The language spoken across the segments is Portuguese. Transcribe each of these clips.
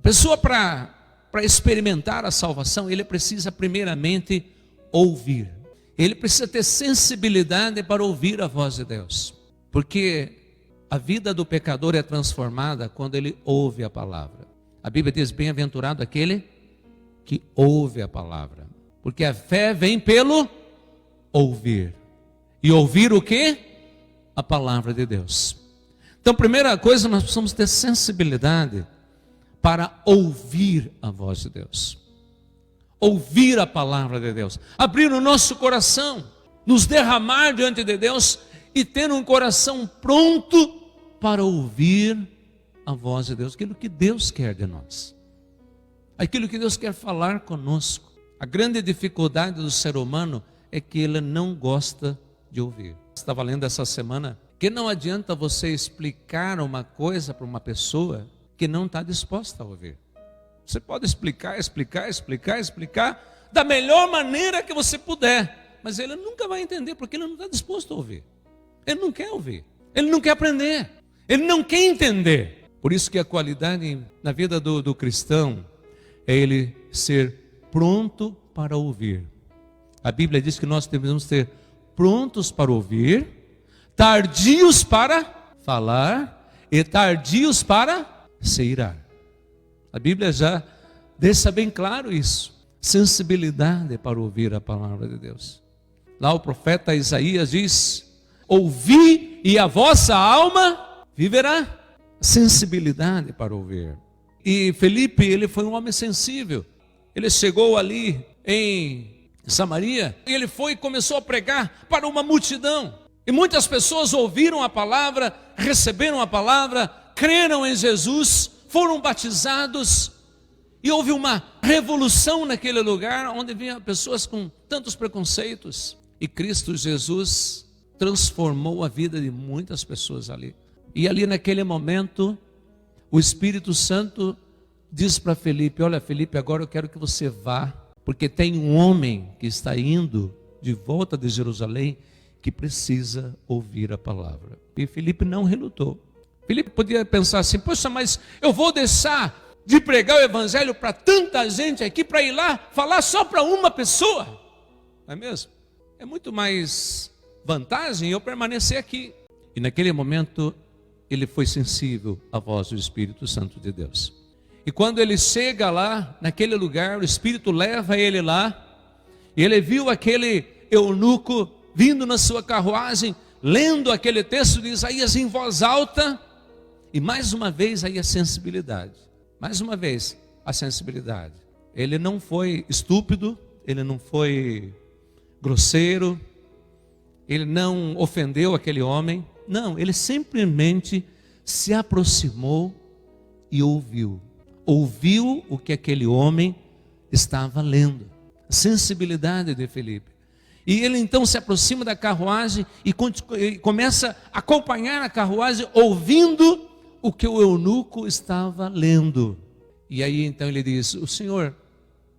A pessoa para experimentar a salvação, ele precisa primeiramente ouvir. Ele precisa ter sensibilidade para ouvir a voz de Deus. Porque a vida do pecador é transformada quando ele ouve a palavra. A Bíblia diz: bem-aventurado aquele que ouve a palavra. Porque a fé vem pelo ouvir. E ouvir o quê? A palavra de Deus. Então, primeira coisa, nós precisamos ter sensibilidade para ouvir a voz de Deus. Ouvir a palavra de Deus. Abrir o nosso coração, nos derramar diante de Deus e ter um coração pronto para ouvir a voz de Deus. Aquilo que Deus quer de nós. Aquilo que Deus quer falar conosco. A grande dificuldade do ser humano é que ele não gosta de ouvir. Estava lendo essa semana que não adianta você explicar uma coisa para uma pessoa que não está disposta a ouvir. Você pode explicar da melhor maneira que você puder, mas ele nunca vai entender porque ele não está disposto a ouvir. Ele não quer ouvir, ele não quer aprender, ele não quer entender. Por isso que a qualidade na vida do cristão é ele ser pronto para ouvir. A Bíblia diz que nós devemos ser prontos para ouvir, tardios para falar e tardios para se irar. A Bíblia já deixa bem claro isso. Sensibilidade para ouvir a palavra de Deus. Lá o profeta Isaías diz: ouvi e a vossa alma viverá. Sensibilidade para ouvir. E Felipe, ele foi um homem sensível. Ele chegou ali em Samaria e ele foi e começou a pregar para uma multidão. E muitas pessoas ouviram a palavra, receberam a palavra, creram em Jesus, foram batizados. E houve uma revolução naquele lugar onde vinham pessoas com tantos preconceitos. E Cristo Jesus transformou a vida de muitas pessoas ali. E ali naquele momento, o Espírito Santo diz para Felipe: olha Felipe, agora eu quero que você vá, porque tem um homem que está indo de volta de Jerusalém que precisa ouvir a palavra. E Felipe não relutou. Felipe podia pensar assim: poxa, mas eu vou deixar de pregar o evangelho para tanta gente aqui para ir lá falar só para uma pessoa? Não é mesmo? É muito mais vantagem eu permanecer aqui. E naquele momento ele foi sensível à voz do Espírito Santo de Deus. E quando ele chega lá, naquele lugar, o Espírito leva ele lá, e ele viu aquele eunuco vindo na sua carruagem, lendo aquele texto de Isaías em voz alta, e mais uma vez aí a sensibilidade. Mais uma vez a sensibilidade. Ele não foi estúpido, ele não foi grosseiro, ele não ofendeu aquele homem. Não, ele simplesmente se aproximou e ouviu. Ouviu o que aquele homem estava lendo. A sensibilidade de Felipe. E ele então se aproxima da carruagem e começa a acompanhar a carruagem, ouvindo o que o eunuco estava lendo. E aí então ele diz: o senhor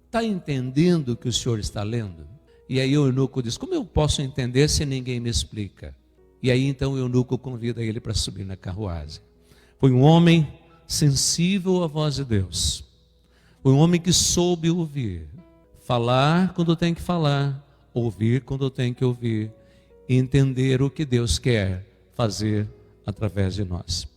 está entendendo o que o senhor está lendo? E aí o eunuco diz: como eu posso entender se ninguém me explica? E aí então o eunuco convida ele para subir na carruagem. Foi um homem sensível à voz de Deus. Foi um homem que soube ouvir. Falar quando tem que falar, ouvir quando tem que ouvir, e entender o que Deus quer fazer através de nós.